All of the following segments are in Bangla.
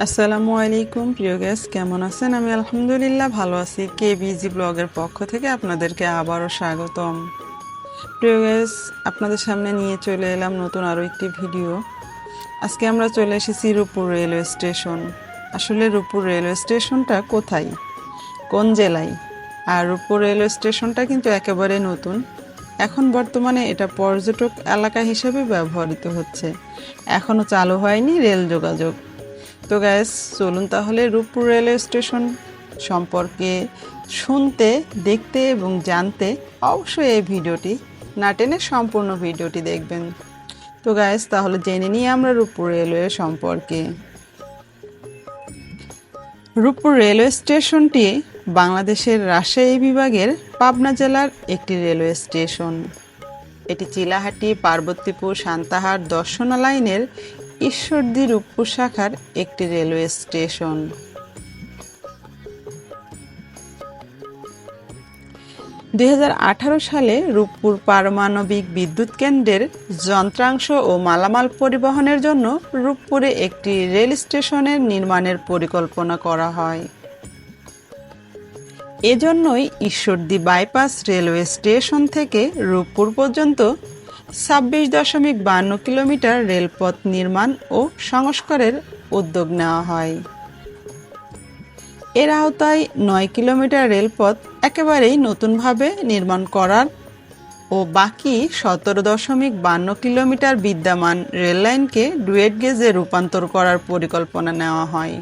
আসসালামু আলাইকুম প্রিয় গ্যাস, কেমন আছেন? আমি আলহামদুলিল্লাহ ভালো আছি। কেবিজি ব্লগের পক্ষ থেকে আপনাদেরকে আবারও স্বাগতম। প্রিয় গ্যাস, আপনাদের সামনে নিয়ে চলে এলাম নতুন আরও একটি ভিডিও। আজকে আমরা চলে এসেছি রূপপুর রেলওয়ে স্টেশন। আসলে রূপপুর রেলওয়ে স্টেশনটা কোথায়, কোন জেলায়? আর রূপপুর রেলওয়ে স্টেশনটা কিন্তু একেবারে নতুন। এখন বর্তমানে এটা পর্যটক এলাকা হিসেবে ব্যবহৃত হচ্ছে। এখনও চালু হয়নি রেল যোগাযোগ। তো গ্যাস, চলুন তাহলে রূপপুর রেলওয়ে স্টেশন সম্পর্কে শুনতে, দেখতে এবং জানতে অবশ্যই এই ভিডিওটি না টেনে সম্পূর্ণ ভিডিওটি দেখবেন। তো গ্যাস, তাহলে জেনে নিই আমরা রূপপুর রেলওয়ে সম্পর্কে। রূপপুর রেলওয়ে স্টেশনটি বাংলাদেশের রাজশাহী বিভাগের পাবনা জেলার একটি রেলওয়ে স্টেশন। এটি চিলাহাটি, পার্বতীপুর, সান্তাহার, দর্শনা লাইনের ঈশ্বরদী রূপপুর শাখার একটি রেলওয়ে স্টেশন। 2018 সালে রূপপুর পারমাণবিক বিদ্যুৎ কেন্দ্রের যন্ত্রাংশ ও মালামাল পরিবহনের জন্য রূপপুরে একটি রেল স্টেশনের নির্মাণের পরিকল্পনা করা হয়। এজন্যই ঈশ্বরদী বাইপাস রেলওয়ে স্টেশন থেকে রূপপুর পর্যন্ত 26.52 কিলোমিটার রেলপথ নির্মাণ ও সংস্কারের উদ্যোগ নেওয়া হয়। এর আওতায় 9 কিলোমিটার রেলপথ একেবারেই নতুনভাবে নির্মাণ করার ও বাকি 17.52 কিলোমিটার বিদ্যমান রেললাইনকে ডুয়েট গেজে রূপান্তর করার পরিকল্পনা নেওয়া হয়।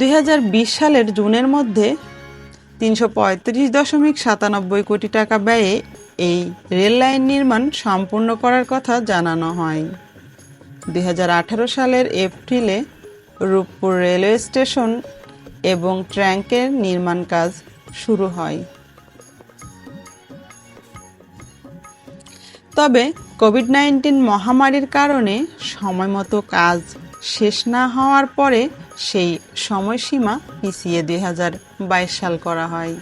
2020 সালের জুনের মধ্যে 335.97 কোটি টাকা ব্যয়ে এই রেল লাইন নির্মাণ সম্পূর্ণ করার কথা জানানো হয়। 2018 সালের এপ্রিলে রূপপুর রেলওয়ে স্টেশন এবং ট্র্যাকের নির্মাণ কাজ শুরু হয়। তবে কোভিড-19 মহামারীর কারণে সময়মতো কাজ শেষ না হওয়ার পরে সেই সময়সীমা পিছিয়ে 2022 সাল করা হয়।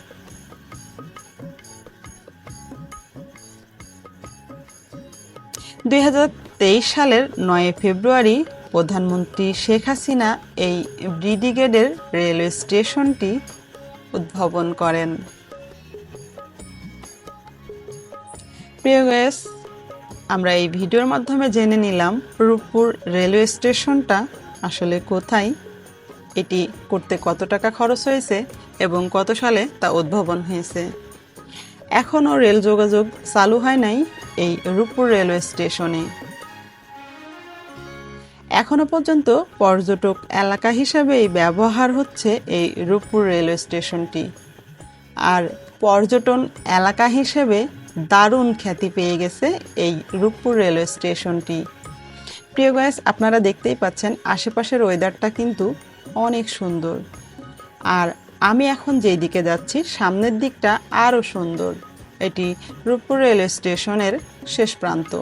2023 সালের 9 ফেব্রুয়ারি প্রধানমন্ত্রী শেখ হাসিনা এই ব্রিগেডের রেলওয়ে স্টেশনটি উদ্ভাবন করেন। প্রিয় গ্যাস, আমরা এই ভিডিওর মাধ্যমে জেনে নিলাম রূপপুর রেলওয়ে স্টেশনটা আসলে কোথায়, এটি করতে কত টাকা খরচ হয়েছে এবং কত সালে তা উদ্ভাবন হয়েছে। এখনও রেল যোগাযোগ চালু হয় নাই এই রূপপুর রেলওয়ে স্টেশনে। এখনো পর্যন্ত পর্যটক এলাকা হিসাবেই ব্যবহার হচ্ছে এই রূপপুর রেলওয়ে স্টেশনটি। আর পর্যটন এলাকা হিসেবে দারুণ খ্যাতি পেয়ে গেছে এই রূপপুর রেলওয়ে স্টেশনটি। প্রিয় গাইস, আপনারা দেখতেই পাচ্ছেন আশেপাশের ওয়েদারটা কিন্তু অনেক সুন্দর। আর আমি এখন যেই দিকে যাচ্ছি সামনের দিকটা আরও সুন্দর। এটি রূপপুর রেলওয়ে স্টেশনের শেষ প্রান্ত।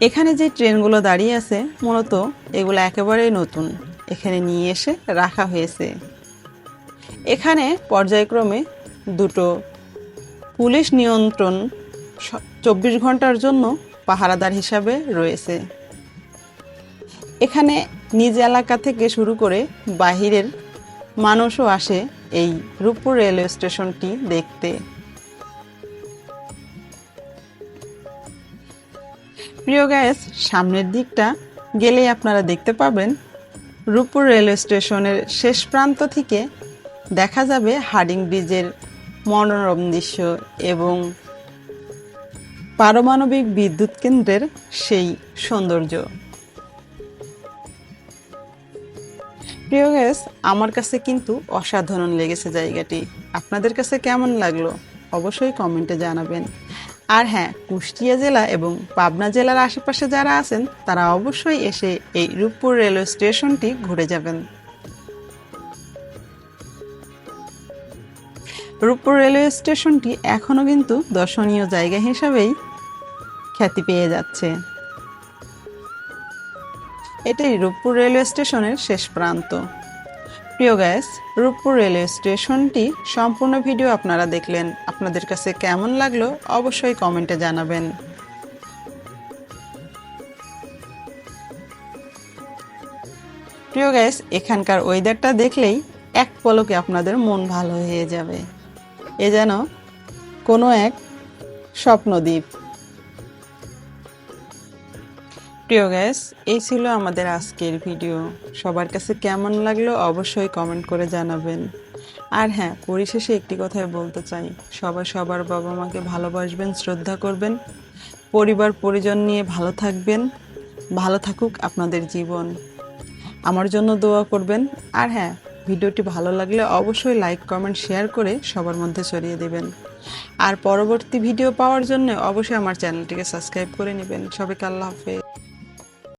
এখানে যে ট্রেনগুলো দাঁড়িয়ে আছে মূলত এগুলো একেবারেই নতুন, এখানে নিয়ে এসে রাখা হয়েছে। এখানে পর্যায়ক্রমে দুটো পুলিশ নিয়ন্ত্রণ 24 ঘন্টার জন্য পাহারাদার হিসাবে রয়েছে। এখানে নিজ এলাকা থেকে শুরু করে বাহিরের মানুষও আসে এই রূপপুর রেলওয়ে স্টেশনটি দেখতে। প্রিয় গ্যাস, সামনের দিকটা গেলেই আপনারা দেখতে পাবেন রূপপুর রেলওয়ে স্টেশনের শেষ প্রান্ত থেকে দেখা যাবে হার্ডিং ব্রিজের মনোরম দৃশ্য এবং পারমাণবিক বিদ্যুৎ কেন্দ্রের সেই সৌন্দর্য। প্রিয় গ্যাস, আমার কাছে কিন্তু অসাধারণ লেগেছে জায়গাটি। আপনাদের কাছে কেমন লাগলো অবশ্যই কমেন্টে জানাবেন। আর হ্যাঁ, কুষ্টিয়া জেলা এবং পাবনা জেলার আশেপাশে যারা আছেন তারা অবশ্যই এসে এই রূপপুর রেলওয়ে স্টেশনটি ঘুরে যাবেন। রূপপুর রেলওয়ে স্টেশনটি এখনও কিন্তু দর্শনীয় জায়গা হিসাবেই খ্যাতি পেয়ে যাচ্ছে। এটাই রূপপুর রেলওয়ে স্টেশনের শেষ প্রান্ত। প্রিয় গ্যাস, রূপপুর রেলওয়ে স্টেশনটি সম্পূর্ণ ভিডিও আপনারা দেখলেন। আপনাদের কাছে কেমন লাগলো অবশ্যই কমেন্টে জানাবেন। প্রিয় গাইস, এখানকার ওয়েদারটা দেখলেই এক পলকে আপনাদের মন ভালো হয়ে যাবে। এ যেন কোনো এক স্বপ্নদ্বীপ। প্রিয় গাইস, এই ছিল আমাদের আজকের ভিডিও। সবার কাছে কেমন লাগলো অবশ্যই কমেন্ট করে জানাবেন। আর হ্যাঁ, পরিশেষে একটি কথাই বলতে চাই, সবাই সবার বাবা মাকে ভালোবাসবেন, শ্রদ্ধা করবেন, পরিবার পরিজন নিয়ে ভালো থাকবেন। ভালো থাকুক আপনাদের জীবন। আমার জন্য দোয়া করবেন। আর হ্যাঁ, ভিডিওটি ভালো লাগলে অবশ্যই লাইক কমেন্ট শেয়ার করে সবার মধ্যে ছড়িয়ে দেবেন। আর পরবর্তী ভিডিও পাওয়ার জন্য অবশ্যই আমার চ্যানেলটিকে সাবস্ক্রাইব করে নেবেন। সবাইকে আল্লাহ হাফেজ।